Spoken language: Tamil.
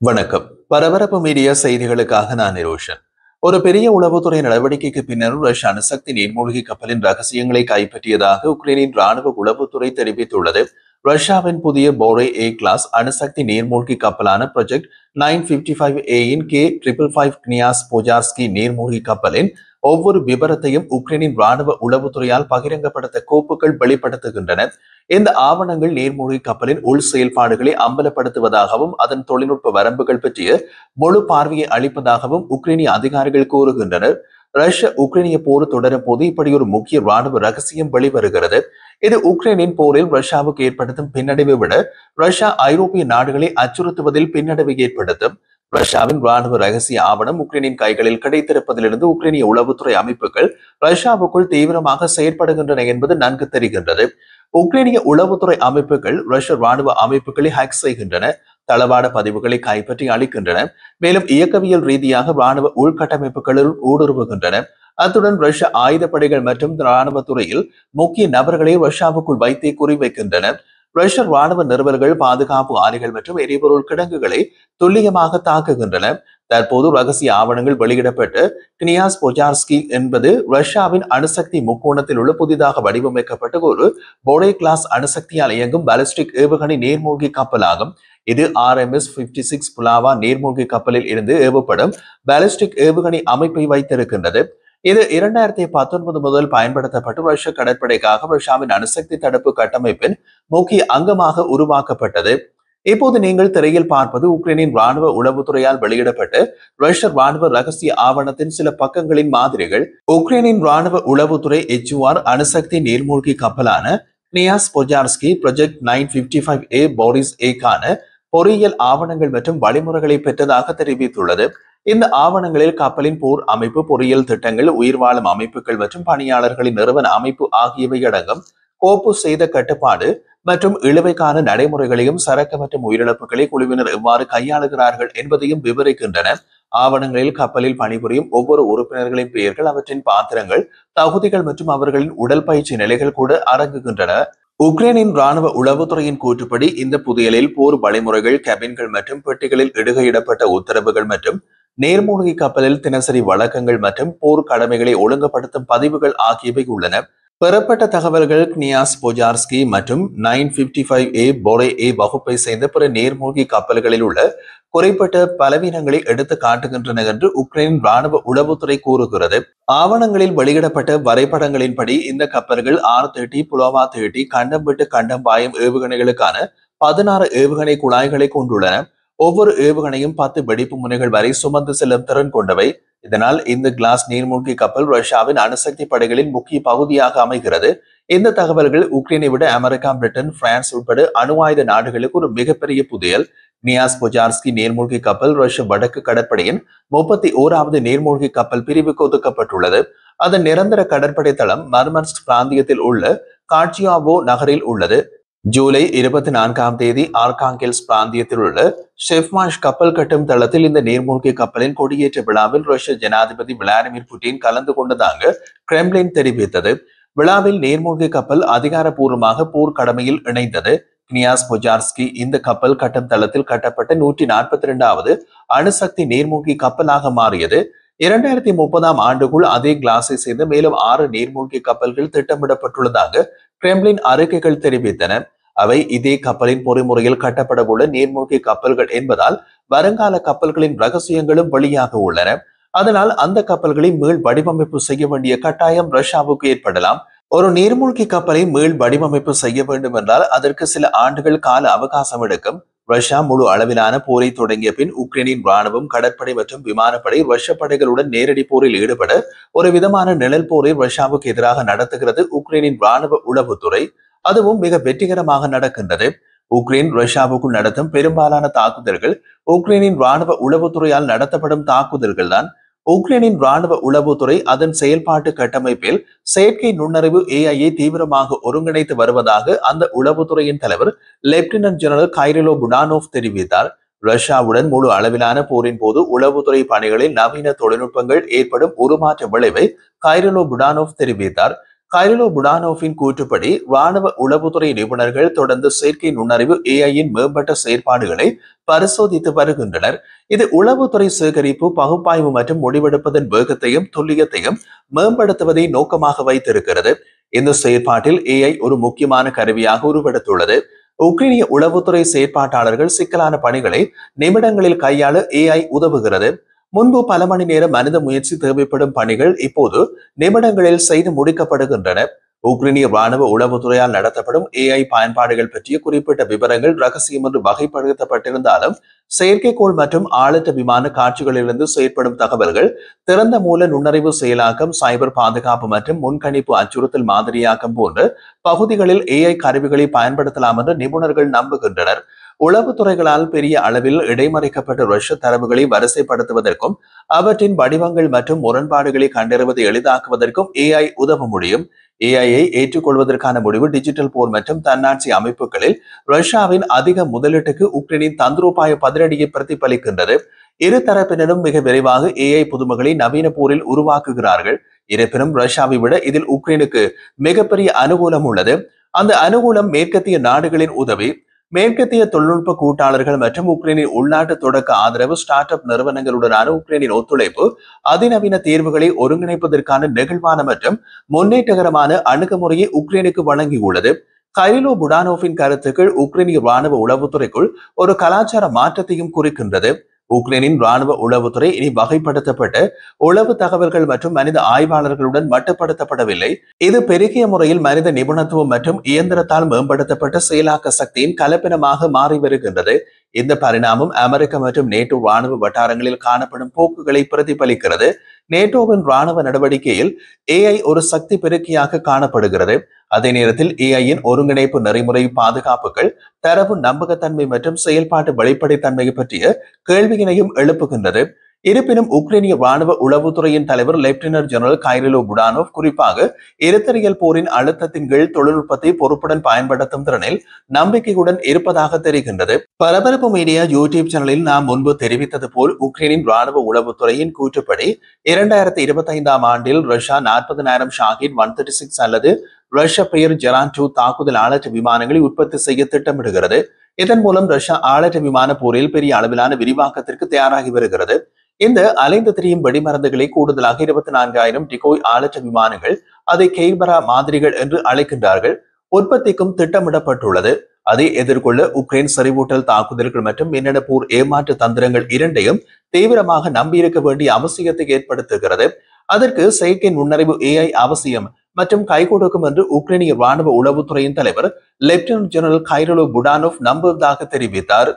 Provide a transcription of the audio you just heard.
வணக்கம். பரபரப்பு மீடியா செய்திகளுக்காக நான் நிரோஷன். ஒரு பெரிய உளவுத்துறை நடவடிக்கைக்கு பின்னர் ரஷ்ய அணுசக்தி நீர்மூழ்கி கப்பலின் ரகசியங்களை கைப்பற்றியதாக உக்ரைனின் ராணுவ உளவுத்துறை தெரிவித்துள்ளது. ரஷ்யாவின் புதிய போரே ஏ கிளாஸ் அணுசக்தி நீர்மூழ்கி கப்பலான ப்ராஜெக்ட் 955A-இன் K555 கினியாஸ் போஜார்ஸ்கி நீர்மூழ்கி கப்பலின் ஒவ்வொரு விபரத்தையும் உக்ரைனின் ராணுவ உளவுத்துறையால் பகிரங்கப்படுத்த கோப்புகள் வெளிப்படுத்துகின்றன. இந்த ஆவணங்கள் நீர்மூழ்கி கப்பலின் உள் செயல்பாடுகளை அம்பலப்படுத்துவதாகவும் அதன் தொழில்நுட்ப வரம்புகள் பற்றிய முழு பார்வையை அளிப்பதாகவும் உக்ரைனிய அதிகாரிகள் கூறுகின்றனர். ரஷ்ய உக்ரைனிய போர் தொடரும் போது இப்படி ஒரு முக்கிய ராணுவ ரகசியம் வெளிவருகிறது. இது உக்ரைனின் போரில் ரஷ்யாவுக்கு ஏற்படுத்தும் பின்னடைவை விட ரஷ்யா ஐரோப்பிய நாடுகளை அச்சுறுத்துவதில் பின்னடைவை ஏற்படுத்தும். ரஷ்யாவின் ராணுவ ரகசிய ஆவணம் உக்ரைனின் கைகளில் கிடைத்திருப்பதிலிருந்து உக்ரைனிய உளவுத்துறை அமைப்புகள் ரஷ்யாவுக்குள் தீவிரமாக செயற்படுகின்றன என்பது நன்கு தெரிகின்றது. உக்ரைனிய உளவுத்துறை அமைப்புகள் ரஷ்ய ராணுவ அமைப்புகளை ஹேக் செய்கின்றன, தளவாட பதிவுகளை கைப்பற்றி அளிக்கின்றன, மேலும் இயக்கவியல் ரீதியாக ராணுவ உள்கட்டமைப்புகளில் ஊடுருவுகின்றன. அத்துடன் ரஷ்ய ஆயுதப்படைகள் மற்றும் ராணுவ துறையில் முக்கிய நபர்களை ரஷ்யாவுக்குள் வைத்தே குறிவைக்கின்றன. ரஷ்ய ராணுவ நிறுவல்கள், பாதுகாப்பு ஆலைகள் மற்றும் எரிபொருள் கிடங்குகளை துல்லியமாக தாக்குகின்றன. தற்போது ரகசிய ஆவணங்கள் வெளியிடப்பட்டு கினியாஸ் போஜார்ஸ்கி என்பது ரஷ்யாவின் அணுசக்தி முக்கோணத்தில் உள்ள புதிதாக வடிவமைக்கப்பட்ட ஒரு போரே கிளாஸ் அணுசக்தியால் இயங்கும் பாலிஸ்டிக் ஏவுகணை நீர்மூழ்கி கப்பலாகும். இது RMS-56 புலாவா நீர்மூழ்கி கப்பலில் இருந்து ஏவப்படும் பாலிஸ்டிக் ஏவுகணை அமைப்பை வைத்திருக்கின்றது. இது 2019 முதல் பயன்படுத்தப்பட்டு ரஷ்ய கடற்படைக்காக ரஷ்யாவின் அணுசக்தி தடுப்பு கட்டமைப்பின் முக்கிய அங்கமாக உருவாக்கப்பட்டது. இப்போது நீங்கள் திரையில் பார்ப்பது உக்ரைனின் ராணுவ உளவுத்துறையால் வெளியிடப்பட்டு ரஷ்ய ராணுவ ரகசிய ஆவணத்தின் சில பக்கங்களின் மாதிரிகள். உக்ரைனின் ராணுவ உளவுத்துறை HUR அணுசக்தி நீர்மூழ்கி கப்பலான கினியாஸ் போஜார்ஸ்கி ப்ராஜெக்ட் 955A போரிஸ் ஏக்கான பொறியியல் ஆவணங்கள் மற்றும் வழிமுறைகளை பெற்றதாக தெரிவித்துள்ளது. இந்த ஆவணங்களில் கப்பலின் போர் அமைப்பு, பொறியியல் திட்டங்கள், உயிர் வாழும் அமைப்புகள் மற்றும் பணியாளர்களின் நிறுவன அமைப்பு ஆகியவை அடங்கும். கோப்பு செய்த கட்டுப்பாடு மற்றும் இழுவைக்கான நடைமுறைகளையும் சரக்கு மற்றும் உயிரிழப்புகளை குழுவினர் எவ்வாறு கையாளுகிறார்கள் என்பதையும் விவரிக்கின்றன. ஆவணங்களில் கப்பலில் பணிபுரியும் ஒவ்வொரு உறுப்பினர்களின் பெயர்கள், அவற்றின் பாத்திரங்கள், தகுதிகள் மற்றும் அவர்களின் உடல் பயிற்சி நிலைகள் கூட அடங்குகின்றன. உக்ரைனின் ராணுவ உளவுத்துறையின் கூற்றுப்படி இந்த புதையலில் போர் வழிமுறைகள், கேபின்கள் மற்றும் பெட்டிகளில் இடுகையிடப்பட்ட உத்தரவுகள் மற்றும் நீர்மூழ்கி கப்பலில் தினசரி வழக்கங்கள் மற்றும் போர் கடமைகளை ஒழுங்குபடுத்தும் பதிவுகள் ஆகியவை உள்ளன. பெறப்பட்ட தகவல்கள் கினியாஸ் போஜார்ஸ்கி மற்றும் 955A போரே ஏ வகுப்பை சேர்ந்த பிற நீர்மூழ்கி கப்பல்களில் உள்ள குறைப்பட்ட பலவீனங்களை எடுத்து காட்டுகின்றன என்று உக்ரைன் ராணுவ உளவுத்துறை கூறுகிறது. ஆவணங்களில் வெளியிடப்பட்ட வரைபடங்களின்படி இந்த கப்பல்கள் R-30 புலோவா 30 கண்டம் விட்டு கண்டம் பாயும் ஏவுகணைகளுக்கான 16 ஏவுகணை குழாய்களை கொண்டுள்ளன. ஒவ்வொரு ஏவுகணையும் 10 வெடிப்பு முனைகள் வரை சுமந்து செல்லும் திறன் கொண்டவை. இதனால் இந்த கிளாஸ் நீர்மூழ்கி கப்பல் ரஷ்யாவின் அணுசக்தி படைகளின் முக்கிய பகுதியாக அமைகிறது. இந்த தகவல்கள் உக்ரைனை விட அமெரிக்கா, பிரிட்டன், பிரான்ஸ் உட்பட அணு ஆயுத நாடுகளுக்கு ஒரு மிகப்பெரிய புதையல். கினியாஸ் போஜார்ஸ்கி நீர்மூழ்கி கப்பல் ரஷ்ய வடக்கு கடற்படையின் 31வது நீர்மூழ்கி கப்பல் பிரிவுக்கு ஒதுக்கப்பட்டுள்ளது. அதன் நிரந்தர கடற்படை தளம் மர்மன்ஸ்க் பிராந்தியத்தில் உள்ள காட்சியாவோ நகரில் உள்ளது. ஜூலை 24ஆம் தேதி ஆர்காங்கெல்ஸ் பிராந்தியத்தில் உள்ள ஷெஃப்மாஷ் கப்பல் கட்டும் தளத்தில் இந்த நீர்மூழ்கி கப்பலின் கொடியேற்ற விழாவில் ரஷ்ய ஜனாதிபதி விளாடிமிர் புட்டின் கலந்து கொண்டதாக கிரெம்ளின் தெரிவித்தது. விழாவில் நீர்மூழ்கி கப்பல் அதிகாரப்பூர்வமாக போர் கடமையில் இணைந்தது. கினியாஸ் போஜார்ஸ்கி இந்த கப்பல் கட்டும் தளத்தில் கட்டப்பட்ட 142வது அணுசக்தி நீர்மூழ்கி கப்பலாக மாறியது. 2030ஆம் ஆண்டுக்குள் அதே கிளாஸை சேர்ந்த மேலும் 6 நீர்மூழ்கி கப்பல்கள் திட்டமிடப்பட்டுள்ளதாக கிரெம்ளின் அறிக்கைகள் தெரிவித்தன. அவை இதே கப்பலின் பொறிமுறையில் கட்டப்படவுள்ள நீர்மூழ்கி கப்பல்கள் என்பதால் வருங்கால கப்பல்களின் ரகசியங்களும் வெளியாக உள்ளன. அதனால் அந்த கப்பல்களை மீள் வடிவமைப்பு செய்ய வேண்டிய கட்டாயம் ரஷ்யாவுக்கு ஏற்படலாம். ஒரு நீர்மூழ்கி கப்பலை மீள் வடிவமைப்பு செய்ய வேண்டும் என்றால் அதற்கு சில ஆண்டுகள் கால அவகாசம் எடுக்கும். ரஷ்யா முழு அளவிலான போரை தொடங்கிய பின் உக்ரைனின் ராணுவம், கடற்படை மற்றும் விமானப்படை ரஷ்ய படைகளுடன் நேரடி போரில் ஈடுபட ஒரு விதமான நிழல் போரை ரஷ்யாவுக்கு எதிராக நடத்துகிறது உக்ரைனின் ராணுவ உளவுத்துறை. அதுவும் மிக வெற்றிகரமாக நடக்கின்றது. உக்ரைன் ரஷ்யாவுக்குள் நடத்தும் பெரும்பாலான தாக்குதல்கள் உக்ரைனின் ராணுவ உளவுத்துறையால் நடத்தப்படும் தாக்குதல்கள் தான். உக்ரைனின் ராணுவ உளவுத்துறை அதன் செயல்பாட்டு கட்டமைப்பில் செயற்கை நுண்ணறிவு AI தீவிரமாக ஒருங்கிணைத்து வருவதாக அந்த உளவுத்துறையின் தலைவர் லெப்டினன்ட் ஜெனரல் கைரிலோ புடானோவ் தெரிவித்தார். ரஷ்யாவுடன் முழு அளவிலான போரின் போது உளவுத்துறை பணிகளில் நவீன தொழில்நுட்பங்கள் ஏற்படும் உருமாற்ற விளைவை கைரிலோ புடானோவ் தெரிவித்தார். கைரிலோ புடானோவின் கூற்றுப்படி ராணுவ உளவுத்துறை நிபுணர்கள் தொடர்ந்து செயற்கை நுண்ணறிவு ஏஐயின் மேம்பட்ட செயற்பாடுகளை பரிசோதித்து வருகின்றனர். இது உளவுத்துறை சேகரிப்பு, பகுப்பாய்வு மற்றும் முடிவெடுப்பதன் வேகத்தையும் துல்லியத்தையும் மேம்படுத்துவதை நோக்கமாக வைத்திருக்கிறது. இந்த செயற்பாட்டில் ஏஐ ஒரு முக்கியமான கருவியாக உருவெடுத்துள்ளது. உக்ரைனிய உளவுத்துறை செயற்பாட்டாளர்கள் சிக்கலான பணிகளை நிமிடங்களில் கையாள ஏஐ உதவுகிறது. முன்பு பல மணி நேரம் மனித முயற்சி தேவைப்படும் பணிகள் இப்போது நிமிடங்களில் செய்து முடிக்கப்படுகின்றன. உக்ரைனிய ராணுவ உளவுத்துறையால் நடத்தப்படும் ஏஐ பயன்பாடுகள் பற்றிய குறிப்பிட்ட விவரங்கள் ரகசியம் என்று வகைப்படுத்தப்பட்டிருந்தாலும் செயற்கைக்கோள் மற்றும் ஆளற்ற விமான காட்சிகளிலிருந்து செயற்படும் தகவல்கள், திறந்த மூல நுண்ணறிவு செயலாக்கம், சைபர் பாதுகாப்பு மற்றும் முன்கணிப்பு அச்சுறுத்தல் மாதிரியாக்கம் போன்ற பகுதிகளில் ஏஐ கருவிகளை பயன்படுத்தலாம் என்று நிபுணர்கள் நம்புகின்றனர். உளவுத்துறைகளால் பெரிய அளவில் இடைமறிக்கப்பட்ட ரஷ்ய தரவுகளை வரிசைப்படுத்துவதற்கும் அவற்றின் வடிவங்கள் மற்றும் முரண்பாடுகளை கண்டறிவதை எளிதாக்குவதற்கும் ஏஐ உதவ முடியும். ஏஐயை ஏற்றுக்கொள்வதற்கான முடிவு டிஜிட்டல் போர் மற்றும் தன்னாட்சி அமைப்புகளில் ரஷ்யாவின் அதிக முதலீட்டுக்கு உக்ரைனின் தந்திரோபாய பதிலடியை பிரதிபலிக்கின்றது. இரு தரப்பினரும் மிக விரைவாக ஏஐ புதுமைகளை நவீன போரில் உருவாக்குகிறார்கள். இருப்பினும் ரஷ்யாவை விட இதில் உக்ரைனுக்கு மிகப்பெரிய அனுகூலம் உள்ளது. அந்த அனுகூலம் மேற்கத்திய நாடுகளின் உதவி, மேற்கத்திய தொழில்நுட்ப கூட்டாளர்கள் மற்றும் உக்ரைனின் உள்நாட்டு தொடக்க ஆதரவு, ஸ்டார்ட் அப் நிறுவனங்களுடனான உக்ரைனின் ஒத்துழைப்பு, அதிநவீன தீர்வுகளை ஒருங்கிணைப்பதற்கான நெகிழ்வான மற்றும் முன்னேற்றகரமான அணுகுமுறையை உக்ரைனுக்கு வழங்கியுள்ளது. கைரிலோ புடானோவின் கருத்துக்கள் உக்ரைனிய ராணுவ உளவுத்துறைக்குள் ஒரு கலாச்சார மாற்றத்தையும் குறிக்கின்றது. உக்ரைனின் ராணுவ உளவுத்துறை இனி வகைப்படுத்தப்பட்ட உளவு தகவல்கள் மற்றும் மனித ஆய்வாளர்களுடன் மட்டுப்படுத்தப்படவில்லை. இது பெருகிய முறையில் மனித நிபுணத்துவம் மற்றும் இயந்திரத்தால் மேம்படுத்தப்பட்ட செயலாக்க சக்தியின் கலப்பினமாக மாறி வருகின்றது. இந்த பரிணாமம் அமெரிக்க மற்றும் நேட்டோ ராணுவ வட்டாரங்களில் காணப்படும் போக்குகளை பிரதிபலிக்கிறது. நேட்டோவின் ராணுவ நடவடிக்கையில் ஏஐ ஒரு சக்தி பெருக்கியாக காணப்படுகிறது. அதே நேரத்தில் ஏஐயின் ஒருங்கிணைப்பு, நெறிமுறை, பாதுகாப்புகள், தரவு நம்பகத்தன்மை மற்றும் செயல்பாட்டு வெளிப்படைத்தன்மை பற்றிய கேள்வியினையும் எழுப்புகின்றது. இருப்பினும் உக்ரைனிய ராணுவ உளவுத்துறையின் தலைவர் லெப்டினன்ட் ஜெனரல் கைரிலோ புடானோவ் குறிப்பாக எரித்ரியல் போரின் அழுத்தத்தின் கீழ் தொழில்நுட்பத்தை பொறுப்புடன் பயன்படுத்தும் திறனில் நம்பிக்கையுடன் இருப்பதாக தெரிகின்றது. பரபரப்பு மீடியா யூடியூப் சேனலில் நாம் முன்பு தெரிவித்தது போல் உக்ரைனின் ராணுவ உளவுத்துறையின் கூற்றுப்படி 2025ஆம் ஆண்டில் ரஷ்யா 40,000 ஷாஹிட் 136 அல்லது ரஷ்ய பெயர் ஜெரான் 2 தாக்குதல் ஆளற்ற விமானங்களை உற்பத்தி செய்ய திட்டமிடுகிறது. இதன் மூலம் ரஷ்யா ஆளற்ற விமான போரில் பெரிய அளவிலான விரிவாக்கத்திற்கு தயாராகி வருகிறது. இந்த அலைந்து திரியும் வெடிமருந்துகளை கூடுதலாக 24,000 டிகோய் ஆளற்ற விமானங்கள், அதை கெய்பரா மாதிரிகள் என்று அழைக்கின்றார்கள், உற்பத்திக்கும் திட்டமிடப்பட்டுள்ளது. அதை எதிர்கொள்ள உக்ரைன் செறிவூட்டல் தாக்குதல்கள் மற்றும் மின்னணு போர் ஏமாற்று தந்திரங்கள் இரண்டையும் தீவிரமாக நம்பியிருக்க வேண்டிய அவசியத்தை ஏற்படுத்துகிறது. அதற்கு செயற்கை நுண்ணறிவு ஏஐ அவசியம் மற்றும் கை கொடுக்கும் என்று உக்ரைனிய ராணுவ உளவுத்துறையின் தலைவர் லெப்டினன்ட் ஜெனரல் கைரிலோ புடானோவ் நம்புவதாக தெரிவித்தார்.